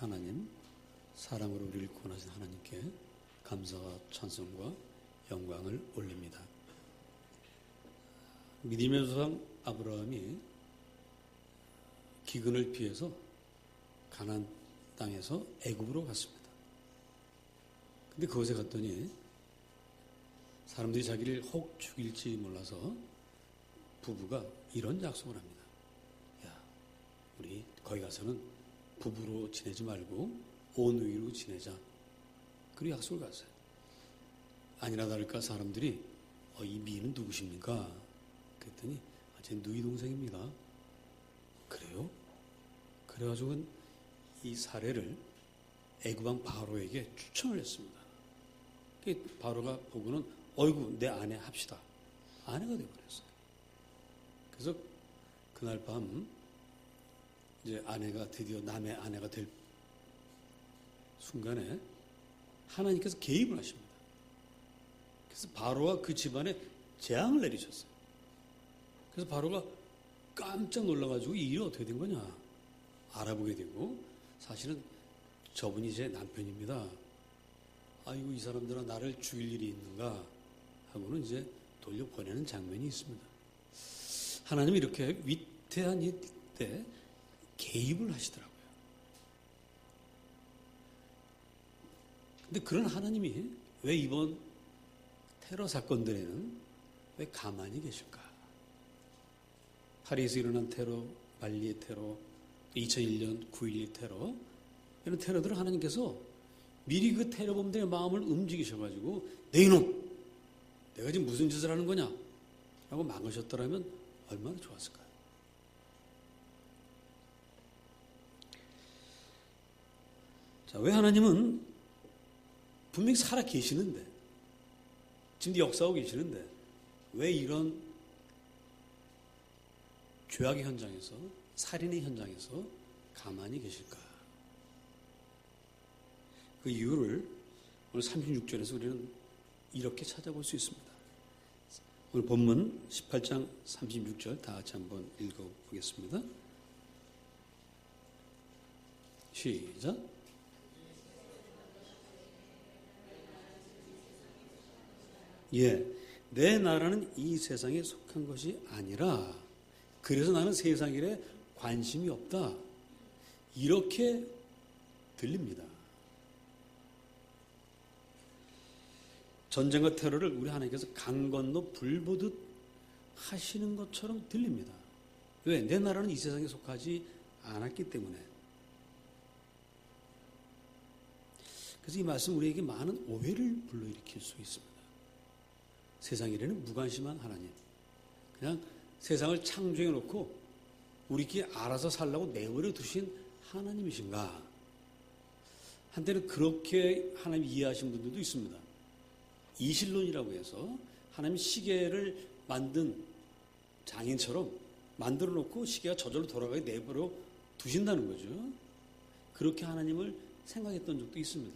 하나님, 사랑으로 우리를 구원하신 하나님께 감사와 찬송과 영광을 올립니다. 믿음의 조상 아브라함이 기근을 피해서 가나안 땅에서 애굽으로 갔습니다. 근데 그곳에 갔더니 사람들이 자기를 혹 죽일지 몰라서 부부가 이런 약속을 합니다. 야, 우리 거기 가서는 부부로 지내지 말고 온누이로 지내자. 그리고 약속을 갔어요. 아니나 다를까 사람들이 이 미인은 누구십니까? 그랬더니 제 누이 동생입니다. 그래요? 그래가지고 이 사례를 애굽왕 바로에게 추천을 했습니다. 바로가 보고는 어이구 내 아내 합시다. 아내가 되어버렸어요. 그래서 그날 밤 이제 아내가 드디어 남의 아내가 될 순간에 하나님께서 개입을 하십니다. 그래서 바로와 그 집안에 재앙을 내리셨어요. 그래서 바로가 깜짝 놀라가지고 이 일이 어떻게 된 거냐 알아보게 되고 사실은 저분이 제 남편입니다. 아이고 이 사람들은 나를 죽일 일이 있는가 하고는 이제 돌려보내는 장면이 있습니다. 하나님이 이렇게 위태한 이때 개입을 하시더라고요. 근데 그런 하나님이 왜 이번 테러 사건들에는 왜 가만히 계실까? 파리에서 일어난 테러, 발리의 테러, 2001년 9.11 테러 이런 테러들을 하나님께서 미리 그 테러범들의 마음을 움직이셔가지고 내 이놈! 내가 지금 무슨 짓을 하는 거냐? 라고 막으셨더라면 얼마나 좋았을까요? 자, 왜 하나님은 분명히 살아 계시는데 지금도 역사하고 계시는데 왜 이런 죄악의 현장에서 살인의 현장에서 가만히 계실까? 그 이유를 오늘 36절에서 우리는 이렇게 찾아볼 수 있습니다. 오늘 본문 18장 36절 다 같이 한번 읽어보겠습니다. 시작. 예, 내 나라는 이 세상에 속한 것이 아니라 그래서 나는 세상 일에 관심이 없다. 이렇게 들립니다. 전쟁과 테러를 우리 하나님께서 강 건너 불 보듯 하시는 것처럼 들립니다. 왜? 내 나라는 이 세상에 속하지 않았기 때문에. 그래서 이 말씀 우리에게 많은 오해를 불러일으킬 수 있습니다. 세상 일에는 무관심한 하나님. 그냥 세상을 창조해 놓고 우리끼리 알아서 살라고 내버려 두신 하나님이신가? 한때는 그렇게 하나님 이해하신 분들도 있습니다. 이실론이라고 해서 하나님 시계를 만든 장인처럼 만들어 놓고 시계가 저절로 돌아가게 내버려 두신다는 거죠. 그렇게 하나님을 생각했던 적도 있습니다.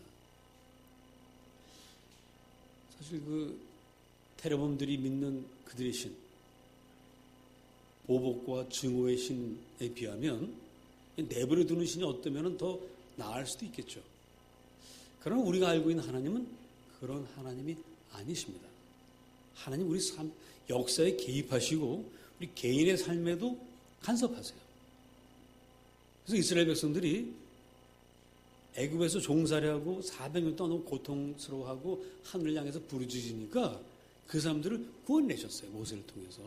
사실 그 테러범들이 믿는 그들의 신, 보복과 증오의 신에 비하면 내버려 두는 신이 어떠면 더 나을 수도 있겠죠. 그러나 우리가 알고 있는 하나님은 그런 하나님이 아니십니다. 하나님 우리 삶, 역사에 개입하시고 우리 개인의 삶에도 간섭하세요. 그래서 이스라엘 백성들이 애굽에서 종살이하고 400년 동안 너무 고통스러워하고 하늘을 향해서 부르짖으니까 그 사람들을 구원내셨어요. 모세를 통해서.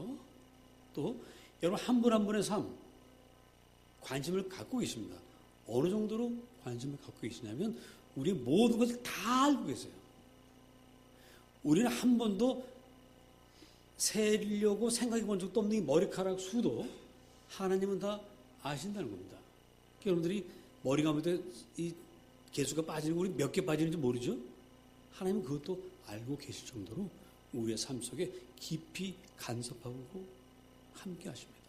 또 여러분 한 분 한 분의 삶 관심을 갖고 계십니다. 어느 정도로 관심을 갖고 계시냐면 우리 모든 것을 다 알고 계세요. 우리는 한 번도 세려고 생각해 본 적도 없는 이 머리카락 수도 하나님은 다 아신다는 겁니다. 여러분들이 머리 감을 때 이 개수가 빠지는 거 우리 몇 개 빠지는지 모르죠? 하나님은 그것도 알고 계실 정도로 우리의 삶 속에 깊이 간섭하고 함께 하십니다.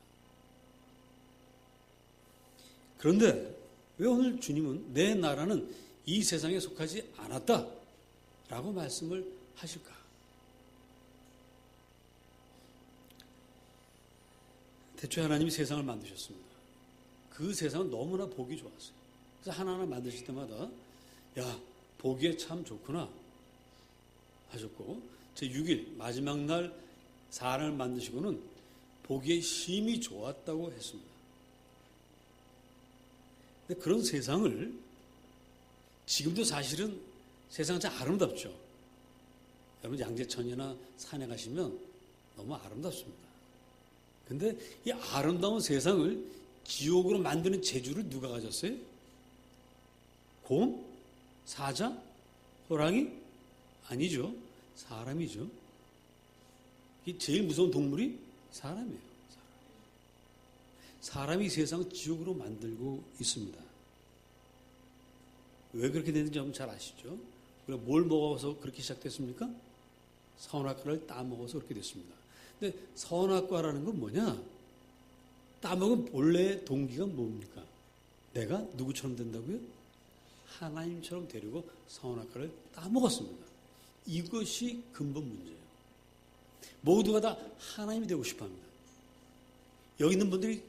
그런데 왜 오늘 주님은 내 나라는 이 세상에 속하지 않았다 라고 말씀을 하실까? 대초에 하나님이 세상을 만드셨습니다. 그 세상은 너무나 보기 좋았어요. 그래서 하나하나 만드실 때마다 야, 보기에 참 좋구나 하셨고, 제6일 마지막 날 사람을 만드시고는 보기에 힘이 좋았다고 했습니다. 근데 그런 세상을 지금도 사실은 세상은 참 아름답죠. 여러분 양재천이나 산에 가시면 너무 아름답습니다. 근데 이 아름다운 세상을 지옥으로 만드는 재주를 누가 가졌어요? 곰? 사자? 호랑이? 아니죠. 사람이죠. 이 제일 무서운 동물이 사람이에요. 사람이 세상을 지옥으로 만들고 있습니다. 왜 그렇게 되는지 여러분 잘 아시죠? 뭘 먹어서 그렇게 시작됐습니까? 선악과를 따먹어서 그렇게 됐습니다. 근데 선악과라는 건 뭐냐? 따먹은 본래 동기가 뭡니까? 내가 누구처럼 된다고요? 하나님처럼 되려고 선악과를 따먹었습니다. 이것이 근본 문제예요. 모두가 다 하나님이 되고 싶어합니다. 여기 있는 분들이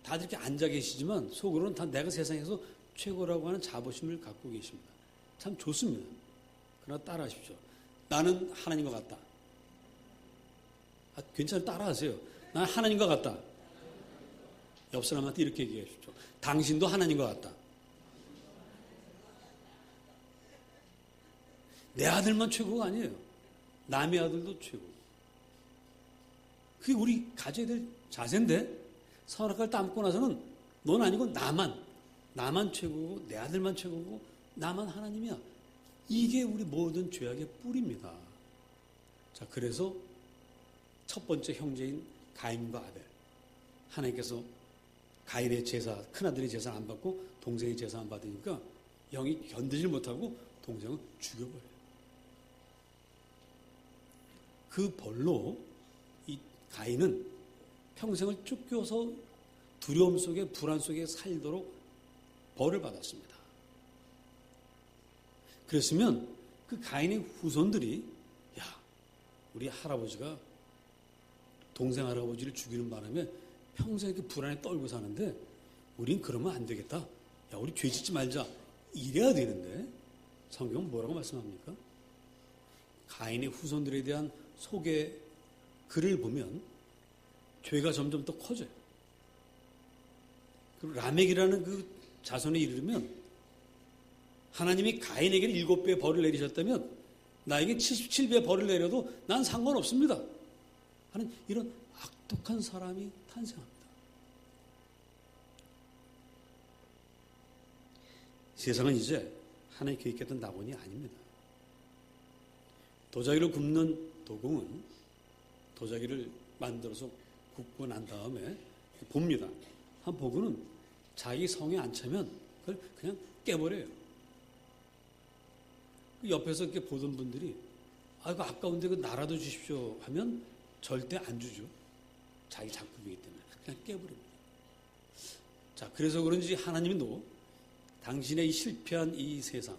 다들 이렇게 앉아 계시지만 속으로는 다 내가 세상에서 최고라고 하는 자부심을 갖고 계십니다. 참 좋습니다. 그러나 따라하십시오. 나는 하나님과 같다. 괜찮아요. 따라하세요. 나는 하나님과 같다. 옆 사람한테 이렇게 얘기하십시오. 당신도 하나님과 같다. 내 아들만 최고가 아니에요. 남의 아들도 최고. 그게 우리 가져야 될 자세인데, 선악과를 따먹고 나서는 넌 아니고 나만 최고고 내 아들만 최고고 나만 하나님이야. 이게 우리 모든 죄악의 뿌리입니다. 자, 그래서 첫 번째 형제인 가인과 아벨, 하나님께서 가인의 제사, 큰아들의 제사 안 받고 동생의 제사 안 받으니까 영이 견디질 못하고 동생을 죽여버려요. 그 벌로 이 가인은 평생을 쫓겨서 두려움 속에 불안 속에 살도록 벌을 받았습니다. 그랬으면 그 가인의 후손들이 야, 우리 할아버지가 동생 할아버지를 죽이는 바람에 평생 이렇게 불안에 떨고 사는데 우린 그러면 안 되겠다. 야, 우리 죄 짓지 말자. 이래야 되는데 성경은 뭐라고 말씀합니까? 가인의 후손들에 대한 소개 글을 보면 죄가 점점 더 커져요. 그리고 라멕이라는 그 자손에 이르면 하나님이 가인에게 7배의 벌을 내리셨다면 나에게 77배의 벌을 내려도 난 상관없습니다 하는 이런 악독한 사람이 탄생합니다. 세상은 이제 하나님 계획했던 낙원이 아닙니다. 도자기를 굽는 도공은 도자기를 만들어서 굽고 난 다음에 봅니다. 한 보고는 자기 성에 안 차면 그걸 그냥 깨버려요. 옆에서 이렇게 보던 분들이 이거 아까운데 그 나라도 주십시오 하면 절대 안 주죠. 자기 작품이기 때문에 그냥 깨버립니다. 자, 그래서 그런지 하나님도 당신의 이 실패한 이 세상을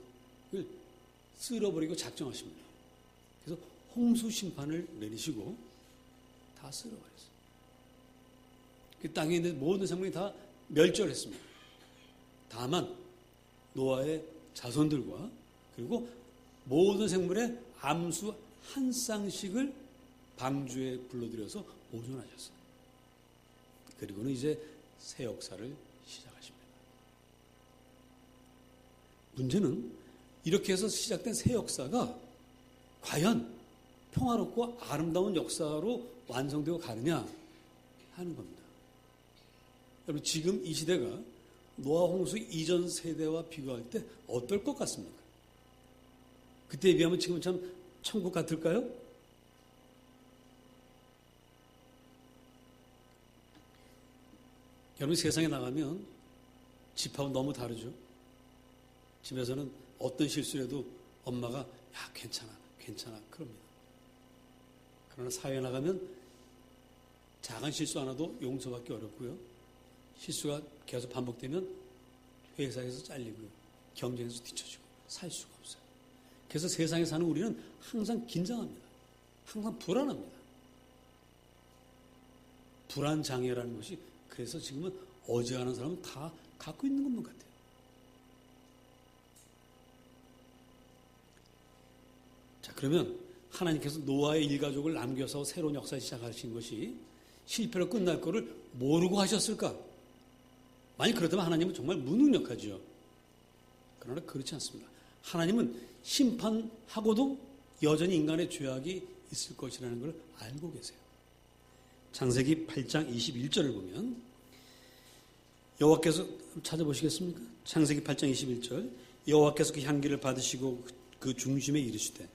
쓸어버리고 작정하십니다. 그래서 홍수 심판을 내리시고 다 쓸어버렸어요. 그 땅에 있는 모든 생물이 다 멸절했습니다. 다만 노아의 자손들과 그리고 모든 생물의 암수 한 쌍씩을 방주에 불러들여서 보존하셨어요. 그리고는 이제 새 역사를 시작하십니다. 문제는 이렇게 해서 시작된 새 역사가 과연 평화롭고 아름다운 역사로 완성되어 가느냐 하는 겁니다. 여러분, 지금 이 시대가 노아 홍수 이전 세대와 비교할 때 어떨 것 같습니까? 그때에 비하면 지금 참 천국 같을까요? 여러분, 세상에 나가면 집하고 너무 다르죠. 집에서는 어떤 실수를 해도 엄마가 야, 괜찮아 그럽니다. 그러나 사회에 나가면 작은 실수 하나도 용서받기 어렵고요. 실수가 계속 반복되면 회사에서 잘리고요. 경쟁에서 뒤처지고 살 수가 없어요. 그래서 세상에 사는 우리는 항상 긴장합니다. 항상 불안합니다. 불안장애라는 것이 그래서 지금은 어지간한 사람은 다 갖고 있는 것만 같아요. 그러면 하나님께서 노아의 일가족을 남겨서 새로운 역사를 시작하신 것이 실패로 끝날 거를 모르고 하셨을까? 만약 그렇다면 하나님은 정말 무능력하죠. 그러나 그렇지 않습니다. 하나님은 심판하고도 여전히 인간의 죄악이 있을 것이라는 걸 알고 계세요. 창세기 8장 21절을 보면 여호와께서 찾아보시겠습니까? 창세기 8장 21절 여호와께서 그 향기를 받으시고 그 중심에 이르시되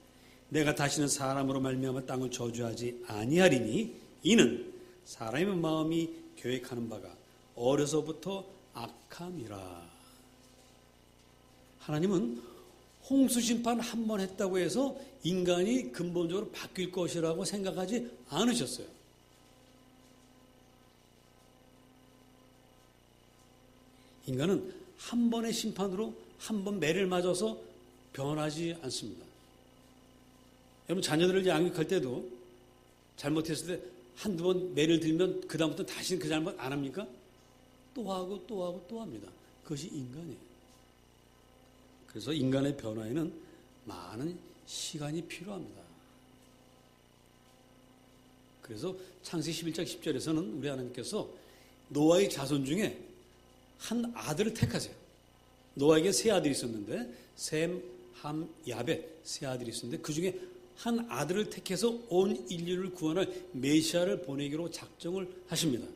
내가 다시는 사람으로 말미암아 땅을 저주하지 아니하리니 이는 사람의 마음이 계획하는 바가 어려서부터 악함이라. 하나님은 홍수 심판 한 번 했다고 해서 인간이 근본적으로 바뀔 것이라고 생각하지 않으셨어요. 인간은 한 번의 심판으로 한 번 매를 맞아서 변하지 않습니다. 여러분 자녀들을 양육할 때도 잘못했을 때 한두 번 매를 들면 그 다음부터 다시는 그 잘못 안 합니까? 또 하고 또 하고 또 합니다. 그것이 인간이에요. 그래서 인간의 변화에는 많은 시간이 필요합니다. 그래서 창세기 11장 10절에서는 우리 하나님께서 노아의 자손 중에 한 아들을 택하세요. 노아에게 세 아들이 있었는데 셈, 함, 야벳 세 아들이 있었는데 그 중에 한 아들을 택해서 온 인류를 구원할 메시아를 보내기로 작정을 하십니다.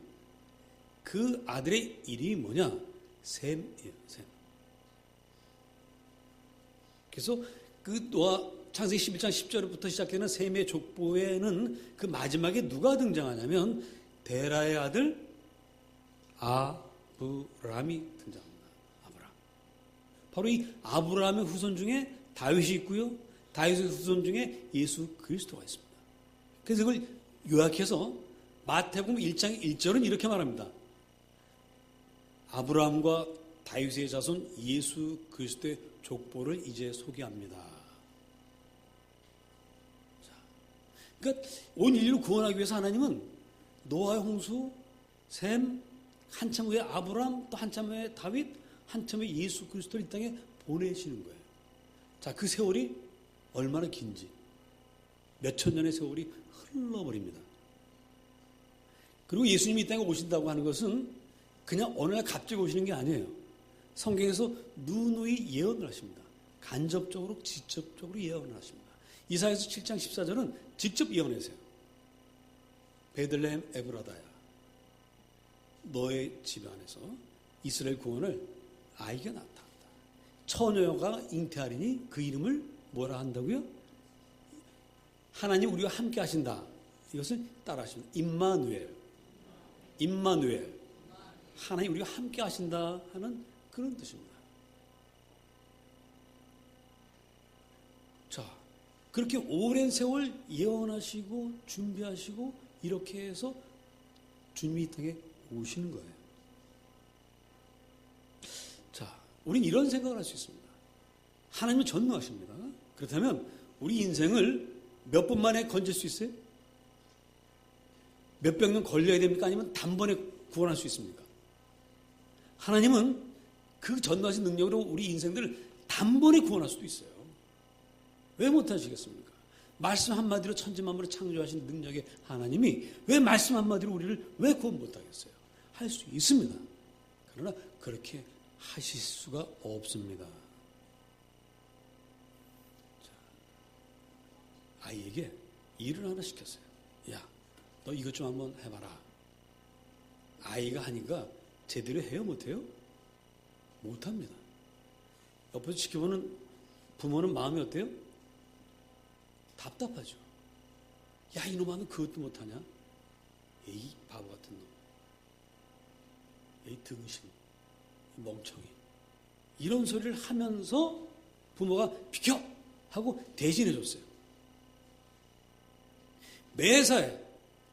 그 아들의 이름이 뭐냐? 셈이에요. 셈. 그래서 그 노아 창세기 11장 10절부터 시작되는 셈의 족보에는 그 마지막에 누가 등장하냐면 데라의 아들 아브람이 등장합니다. 아브람. 바로 이 아브람의 후손 중에 다윗이 있고요. 다윗의 후손 중에 예수 그리스도가 있습니다. 그래서 이걸 요약해서 마태복음 1장 1절은 이렇게 말합니다. 아브라함과 다윗의 자손 예수 그리스도의 족보를 이제 소개합니다. 자, 그러니까 온 인류를 구원하기 위해서 하나님은 노아의 홍수, 셈, 한참 후에 아브라함, 또 한참 후에 다윗, 한참 후에 예수 그리스도를 이 땅에 보내시는 거예요. 자, 그 세월이 얼마나 긴지 몇천 년의 세월이 흘러버립니다. 그리고 예수님이 이 땅에 오신다고 하는 것은 그냥 어느 날 갑자기 오시는 게 아니에요. 성경에서 누누이 예언을 하십니다. 간접적으로 직접적으로 예언을 하십니다. 이사야서 7장 14절은 직접 예언하세요. 베들레헴 에브라다야 너의 집 안에서 이스라엘 구원을 아이가 나타난다. 처녀가 잉태하리니 그 이름을 뭐라 한다고요? 하나님 우리와 함께 하신다. 이것을 따라 하십니다. 임마누엘. 임마누엘. 하나님 우리와 함께 하신다 하는 그런 뜻입니다. 자, 그렇게 오랜 세월 예언하시고 준비하시고 이렇게 해서 주님이 이 땅에 오시는 거예요. 자, 우린 이런 생각을 할 수 있습니다. 하나님은 전능하십니다. 그렇다면 우리 인생을 몇 번 만에 건질 수 있어요? 몇백 년 걸려야 됩니까? 아니면 단번에 구원할 수 있습니까? 하나님은 그 전능하신 능력으로 우리 인생들을 단번에 구원할 수도 있어요. 왜 못하시겠습니까? 말씀 한마디로 천지만물을 창조하신 능력의 하나님이 왜 말씀 한마디로 우리를 왜 구원 못하겠어요? 할 수 있습니다. 그러나 그렇게 하실 수가 없습니다. 자, 아이에게 일을 하나 시켰어요. 야, 너 이것 좀 한번 해봐라. 아이가 하니까 제대로 해요, 못해요? 못합니다. 옆에서 지켜보는 부모는 마음이 어때요? 답답하죠. 야, 이놈아, 너 그것도 못하냐? 에이, 바보 같은 놈. 에이, 등신. 멍청이. 이런 소리를 하면서 부모가 비켜! 하고 대신해줬어요. 매사에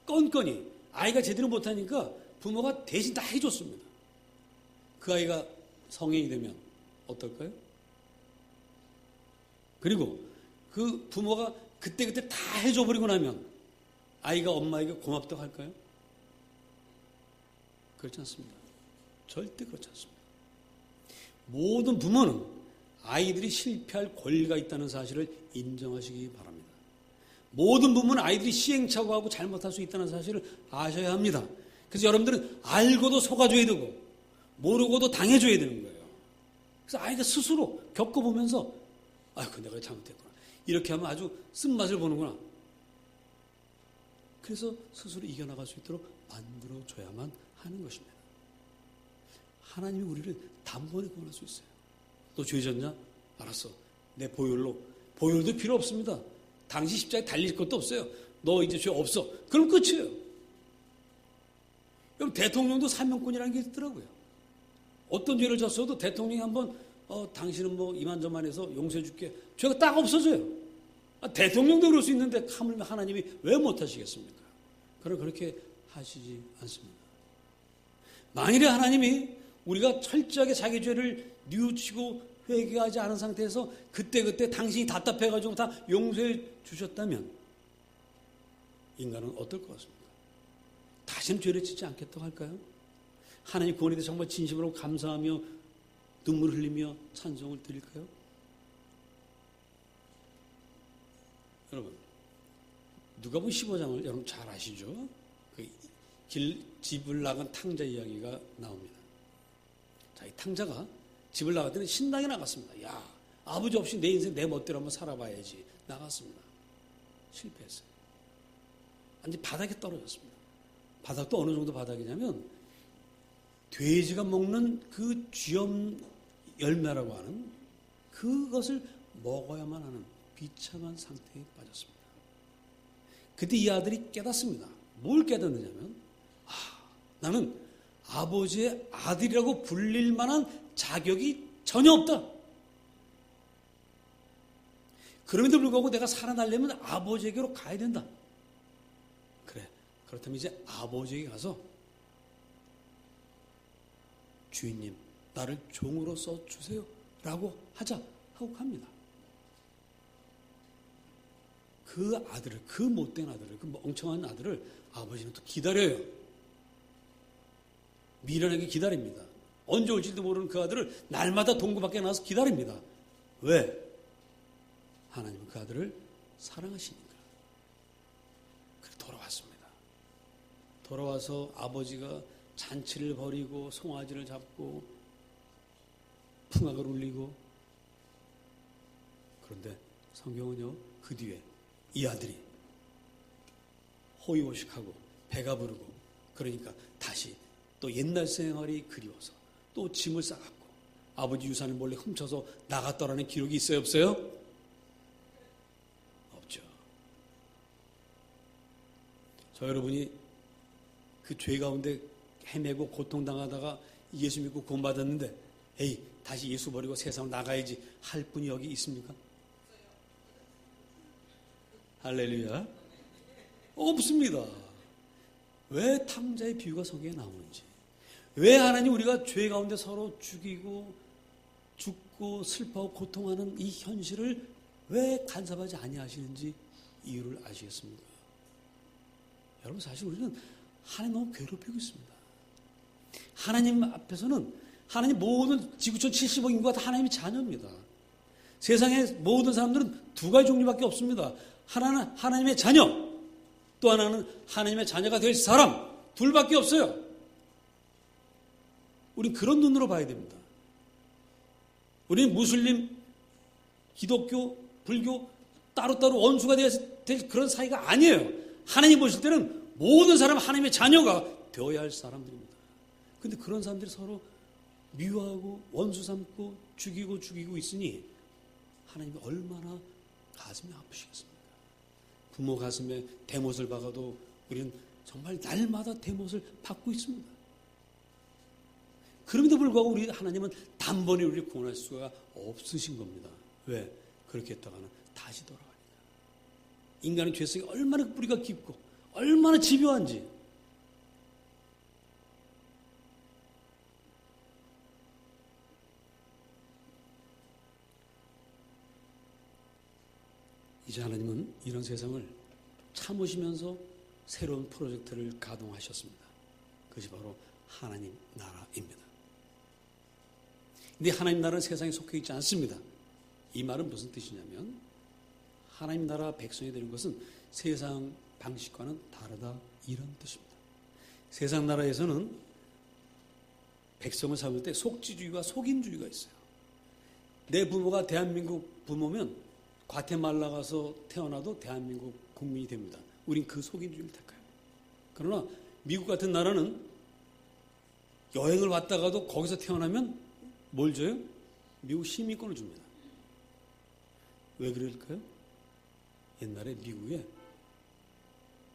건건이 아이가 제대로 못하니까 부모가 대신 다 해줬습니다. 그 아이가 성인이 되면 어떨까요? 그리고 그 부모가 그때그때 다 해줘버리고 나면 아이가 엄마에게 고맙다고 할까요? 그렇지 않습니다. 절대 그렇지 않습니다. 모든 부모는 아이들이 실패할 권리가 있다는 사실을 인정하시기 바랍니다. 모든 부분은 아이들이 시행착오하고 잘못할 수 있다는 사실을 아셔야 합니다. 그래서 여러분들은 알고도 속아줘야 되고 모르고도 당해줘야 되는 거예요. 그래서 아이가 스스로 겪어보면서 아이고 내가 잘못했구나. 이렇게 하면 아주 쓴맛을 보는구나. 그래서 스스로 이겨나갈 수 있도록 만들어줘야만 하는 것입니다. 하나님이 우리를 단번에 구원할 수 있어요. 너 죄졌냐? 알았어. 내 보혈도 필요 없습니다. 당신 십자가에 달릴 것도 없어요. 너 이제 죄 없어. 그럼 끝이에요. 그럼 대통령도 사명권이라는 게 있더라고요. 어떤 죄를 졌어도 대통령이 한번 당신은 뭐 이만저만해서 용서해 줄게. 죄가 딱 없어져요. 대통령도 그럴 수 있는데 하나님이 왜 못하시겠습니까? 그럼 그렇게 하시지 않습니다. 만일에 하나님이 우리가 철저하게 자기 죄를 뉘우치고 회개하지 않은 상태에서 그때 당신이 답답해가지고 다 용서해 주셨다면 인간은 어떨 것 같습니까? 다시는 죄를 짓지 않겠다고 할까요? 하나님 구원에 대해 정말 진심으로 감사하며 눈물 흘리며 찬송을 드릴까요? 여러분, 누가복음 15장을 여러분 잘 아시죠? 집을 나간 탕자 이야기가 나옵니다. 자, 이 탕자가 집을 나갔더니 신나게 나갔습니다. 야, 아버지 없이 내 인생 내 멋대로 한번 살아봐야지. 나갔습니다. 실패했어요. 완전 바닥에 떨어졌습니다. 바닥도 어느 정도 바닥이냐면 돼지가 먹는 그 쥐염 열매라고 하는 그것을 먹어야만 하는 비참한 상태에 빠졌습니다. 그때 이 아들이 깨닫습니다. 뭘 깨닫느냐면 나는 아버지의 아들이라고 불릴 만한 자격이 전혀 없다. 그럼에도 불구하고 내가 살아나려면 아버지에게로 가야 된다. 그래, 그렇다면 이제 아버지에게 가서 주인님, 나를 종으로 써주세요 라고 하자 하고 갑니다. 그 아들을, 그 못된 아들을, 그 멍청한 아들을 아버지는 또 기다려요. 미련하게 기다립니다. 언제 올지도 모르는 그 아들을 날마다 동구 밖에 나와서 기다립니다. 왜? 하나님은 그 아들을 사랑하시니까. 그래서 돌아왔습니다. 돌아와서 아버지가 잔치를 벌이고 송아지를 잡고 풍악을 울리고, 그런데 성경은요 그 뒤에 이 아들이 호의호식하고 배가 부르고, 그러니까 다시 또 옛날 생활이 그리워서 또 짐을 싸갖고 아버지 유산을 몰래 훔쳐서 나갔더라는 기록이 있어요, 없어요? 없죠. 저 여러분이 그 죄 가운데 헤매고 고통당하다가 예수 믿고 구원받았는데 에이 다시 예수 버리고 세상으로 나가야지 할 분이 여기 있습니까? 할렐루야. 없습니다. 왜 탕자의 비유가 성경에 나오는지, 왜 하나님 우리가 죄 가운데 서로 죽이고 죽고 슬퍼하고 고통하는 이 현실을 왜 간섭하지 아니하시는지 이유를 아시겠습니까? 여러분, 사실 우리는 하나님 너무 괴롭히고 있습니다. 하나님 앞에서는 하나님 모든 지구촌 70억 인구가 다 하나님의 자녀입니다. 세상의 모든 사람들은 두 가지 종류밖에 없습니다. 하나는 하나님의 자녀, 또 하나는 하나님의 자녀가 될 사람, 둘밖에 없어요. 우린 그런 눈으로 봐야 됩니다. 우리는 무슬림, 기독교, 불교 따로따로 원수가 될 그런 사이가 아니에요. 하나님 보실 때는 모든 사람 하나님의 자녀가 되어야 할 사람들입니다. 그런데 그런 사람들이 서로 미워하고 원수 삼고 죽이고 있으니 하나님이 얼마나 가슴이 아프시겠습니까? 부모 가슴에 대못을 박아도 우리는 정말 날마다 대못을 받고 있습니다. 그럼에도 불구하고 우리 하나님은 단번에 우리를 구원할 수가 없으신 겁니다. 왜? 그렇게 했다가는 다시 돌아가니까. 인간의 죄성이 얼마나 뿌리가 깊고 얼마나 집요한지. 이제 하나님은 이런 세상을 참으시면서 새로운 프로젝트를 가동하셨습니다. 그것이 바로 하나님 나라입니다. 근데 하나님 나라는 세상에 속해 있지 않습니다. 이 말은 무슨 뜻이냐면 하나님 나라 백성이 되는 것은 세상 방식과는 다르다 이런 뜻입니다. 세상 나라에서는 백성을 삼을 때 속지주의와 속인주의가 있어요. 내 부모가 대한민국 부모면 과테말라 가서 태어나도 대한민국 국민이 됩니다. 우린 그 속인주의를 택해요. 그러나 미국 같은 나라는 여행을 왔다가도 거기서 태어나면 뭘 줘요? 미국 시민권을 줍니다. 왜 그럴까요? 옛날에 미국에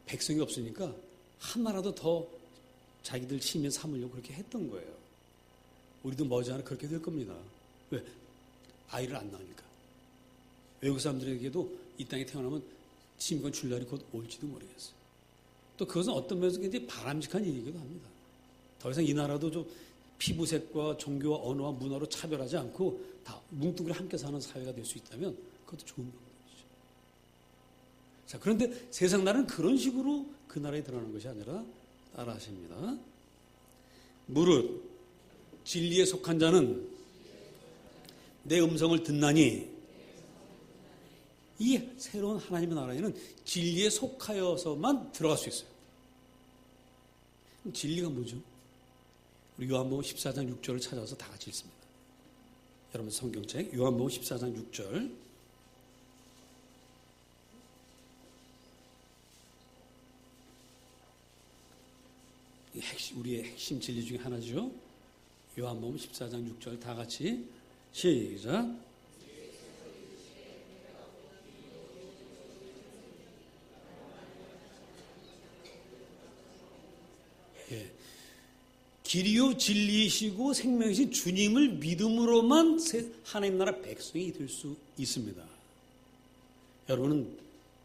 백성이 없으니까 하나라도 더 자기들 시민 삼으려고 그렇게 했던 거예요. 우리도 머지않아 그렇게 될 겁니다. 왜? 아이를 안 낳으니까. 외국 사람들에게도 이 땅에 태어나면 시민권 줄 날이 곧 올지도 모르겠어요. 또 그것은 어떤 면에서 굉장히 바람직한 일이기도 합니다. 더 이상 이 나라도 좀 피부색과 종교와 언어와 문화로 차별하지 않고 다 뭉뚱그려 함께 사는 사회가 될 수 있다면 그것도 좋은 방법이죠. 자, 그런데 세상 나라는 그런 식으로 그 나라에 드러나는 것이 아니라 따라 하십니다. 무릇 진리에 속한 자는 내 음성을 듣나니, 이 새로운 하나님의 나라에는 진리에 속하여서만 들어갈 수 있어요. 진리가 뭐죠? 우리 요한복음 14장 6절을 찾아서 다 같이 읽습니다. 여러분 성경책 요한복음 14장 6절. 우리의 핵심 진리 중에 하나죠. 요한복음 14장 6절 다 같이 시작. 예. 길이요 진리이시고 생명이신 주님을 믿음으로만 하나님 나라 백성이 될 수 있습니다. 여러분은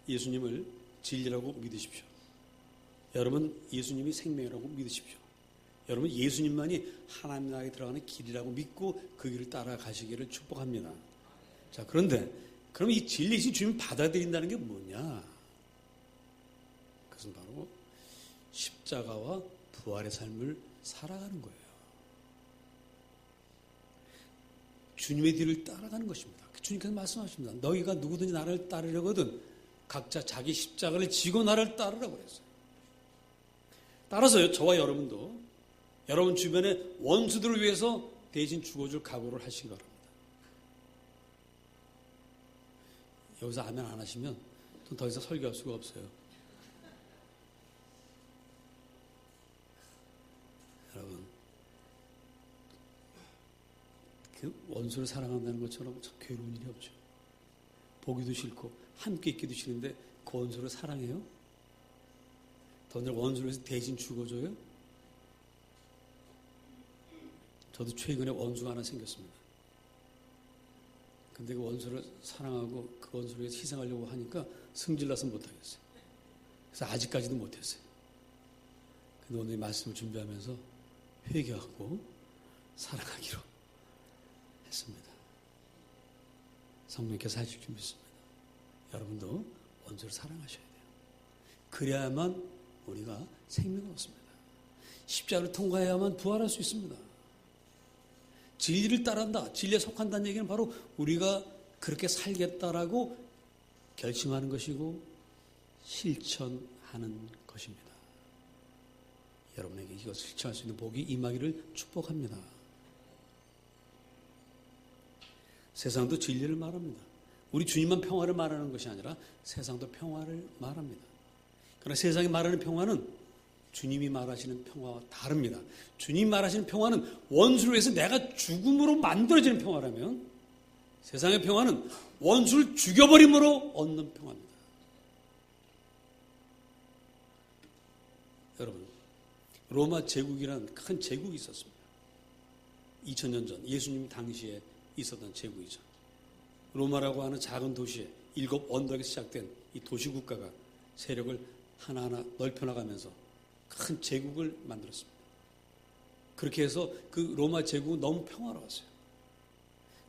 예수님을 진리라고 믿으십시오. 여러분 예수님이 생명이라고 믿으십시오. 여러분 예수님만이 하나님 나라에 들어가는 길이라고 믿고 그 길을 따라가시기를 축복합니다. 자, 그런데 그럼 이 진리이신 주님을 받아들인다는 게 뭐냐? 그것은 바로 십자가와 부활의 삶을 살아가는 거예요. 주님의 뒤를 따라가는 것입니다. 주님께서 말씀하십니다. 너희가 누구든지 나를 따르려거든 각자 자기 십자가를 지고 나를 따르라고 그랬어요. 따라서요, 저와 여러분도 여러분 주변의 원수들을 위해서 대신 죽어줄 각오를 하시기 바랍니다. 여기서 아멘 안 하시면 더 이상 설교할 수가 없어요. 여러분, 그 원수를 사랑한다는 것처럼 참 괴로운 일이 없죠. 보기도 싫고 함께 있기도 싫은데 그 원수를 사랑해요? 더군다나 원수를 위해서 대신 죽어줘요? 저도 최근에 원수가 하나 생겼습니다. 근데 그 원수를 사랑하고 그 원수를 위해서 희생하려고 하니까 승질나서 못하겠어요. 그래서 아직까지도 못했어요. 근데 오늘 이 말씀을 준비하면서 회개하고 사랑하기로 했습니다. 성령께서 하실 줄 믿습니다. 여러분도 원수를 사랑하셔야 돼요. 그래야만 우리가 생명을 얻습니다. 십자가를 통과해야만 부활할 수 있습니다. 진리를 따른다, 진리에 속한다는 얘기는 바로 우리가 그렇게 살겠다라고 결심하는 것이고 실천하는 것입니다. 여러분에게 이것을 실천할 수 있는 복이 임하기를 축복합니다. 세상도 진리를 말합니다. 우리 주님만 평화를 말하는 것이 아니라 세상도 평화를 말합니다. 그러나 세상이 말하는 평화는 주님이 말하시는 평화와 다릅니다. 주님이 말하시는 평화는 원수를 위해서 내가 죽음으로 만들어지는 평화라면 세상의 평화는 원수를 죽여버림으로 얻는 평화입니다. 여러분, 로마 제국이란 큰 제국이 있었습니다. 2000년 전 예수님 당시에 있었던 제국이죠. 로마라고 하는 작은 도시에 7 언덕에 시작된 이 도시국가가 세력을 하나하나 넓혀나가면서 큰 제국을 만들었습니다. 그렇게 해서 그 로마 제국은 너무 평화로웠어요.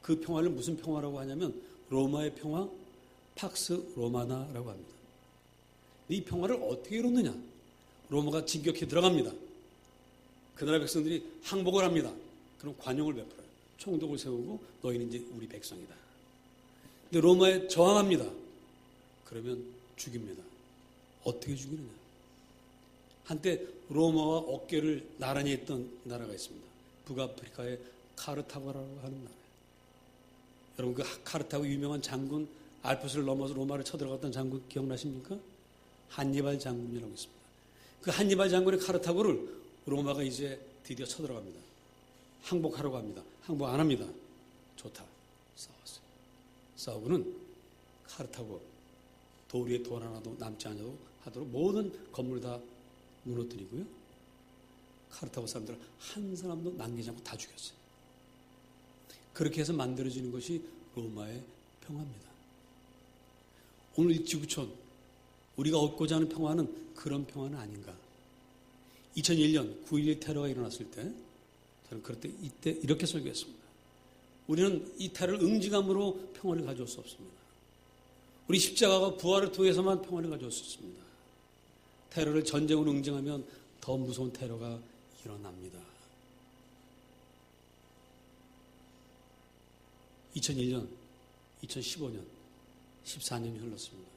그 평화를 무슨 평화라고 하냐면 로마의 평화, 팍스 로마나라고 합니다. 이 평화를 어떻게 이뤘느냐? 로마가 진격해 들어갑니다. 그 나라 백성들이 항복을 합니다. 그럼 관용을 베풀어요. 총독을 세우고 너희는 이제 우리 백성이다. 근데 로마에 저항합니다. 그러면 죽입니다. 어떻게 죽이느냐? 한때 로마와 어깨를 나란히 했던 나라가 있습니다. 북아프리카의 카르타고라고 하는 나라예요. 여러분 그 카르타고 유명한 장군, 알프스를 넘어서 로마를 쳐들어갔던 장군 기억나십니까? 한니발 장군이라고 있습니다. 그 한니발 장군의 카르타고를 로마가 이제 드디어 쳐들어갑니다. 항복하려고 합니다. 항복 안 합니다. 좋다. 싸웠어요. 싸우고는 카르타고 돌 위에 돌 하나도 남지 않도록 모든 건물을 다 무너뜨리고요. 카르타고 사람들을 한 사람도 남기지 않고 다 죽였어요. 그렇게 해서 만들어지는 것이 로마의 평화입니다. 오늘 이 지구촌, 우리가 얻고자 하는 평화는 그런 평화는 아닌가. 2001년 9.11 테러가 일어났을 때 저는 그럴 때 이때 이렇게 설교했습니다. 우리는 이 테러를 응징함으로 평화를 가져올 수 없습니다. 우리 십자가가 부활을 통해서만 평화를 가져올 수 있습니다. 테러를 전쟁으로 응징하면 더 무서운 테러가 일어납니다. 2001년, 2015년, 14년이 흘렀습니다.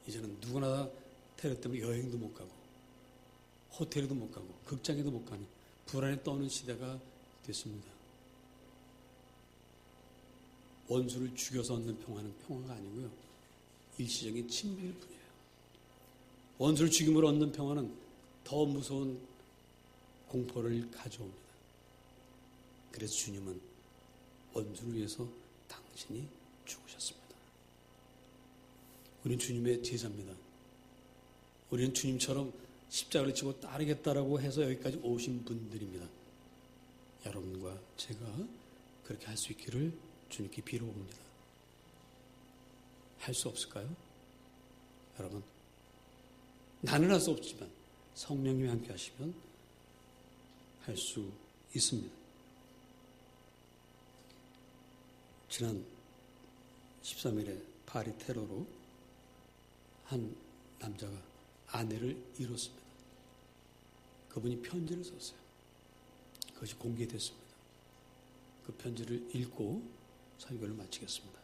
이제는 누구나 테러 때문에 여행도 못 가고 호텔에도 못 가고 극장에도 못 가는 불안에 떠는 시대가 됐습니다. 원수를 죽여서 얻는 평화는 평화가 아니고요. 일시적인 친밀일 뿐이에요. 원수를 죽임으로 얻는 평화는 더 무서운 공포를 가져옵니다. 그래서 주님은 원수를 위해서 당신이 죽으셨습니다. 우리는 주님의 제자입니다. 우리는 주님처럼 십자가를 지고 따르겠다라고 해서 여기까지 오신 분들입니다. 여러분과 제가 그렇게 할 수 있기를 주님께 빌어봅니다. 할 수 없을까요? 여러분, 나는 할 수 없지만 성령님이 함께 하시면 할 수 있습니다. 지난 13일에 파리 테러로 한 남자가 아내를 잃었습니다. 그분이 편지를 썼어요. 그것이 공개됐습니다. 그 편지를 읽고 설교를 마치겠습니다.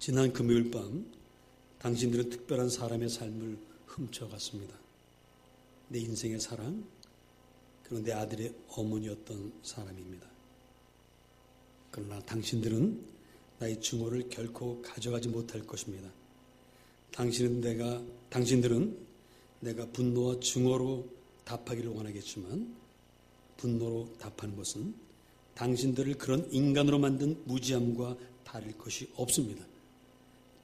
지난 금요일 밤 당신들은 특별한 사람의 삶을 훔쳐갔습니다. 내 인생의 사랑, 그리고 내 아들의 어머니였던 사람입니다. 그러나 당신들은 나의 증오를 결코 가져가지 못할 것입니다. 당신들은 내가 분노와 증오로 답하기를 원하겠지만 분노로 답하는 것은 당신들을 그런 인간으로 만든 무지함과 다를 것이 없습니다.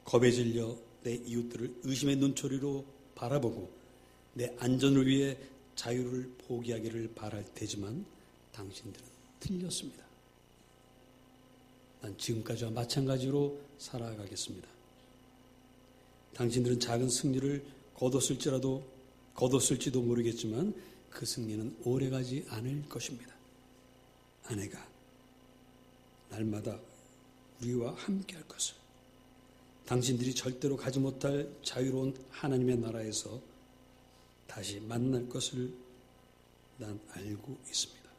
겁에 질려 내 이웃들을 의심의 눈초리로 바라보고 내 안전을 위해 자유를 포기하기를 바랄 테지만 당신들은 틀렸습니다. 난 지금까지와 마찬가지로 살아가겠습니다. 당신들은 작은 승리를 거뒀을지도 모르겠지만 그 승리는 오래가지 않을 것입니다. 아내가 날마다 우리와 함께할 것을, 당신들이 절대로 가지 못할 자유로운 하나님의 나라에서 다시 만날 것을 난 알고 있습니다.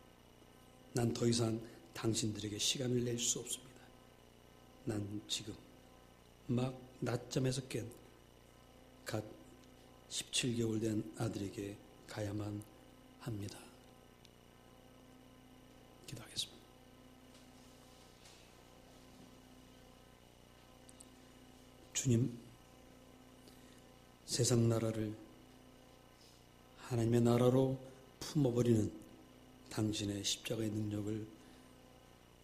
난 더 이상 당신들에게 시간을 낼 수 없습니다. 난 지금 막 낮잠에서 깬 갓 17개월 된 아들에게 가야만 합니다. 기도하겠습니다. 주님, 세상 나라를 하나님의 나라로 품어버리는 당신의 십자가의 능력을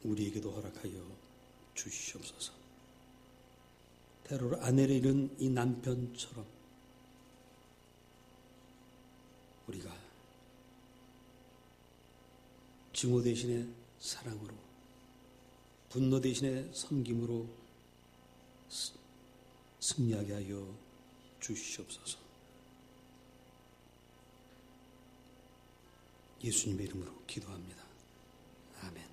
우리에게도 허락하여 주시옵소서. 테러로 아내를 잃은 이 남편처럼 우리가 증오 대신에 사랑으로, 분노 대신에 섬김으로 승리하게 하여 주시옵소서. 예수님의 이름으로 기도합니다. 아멘.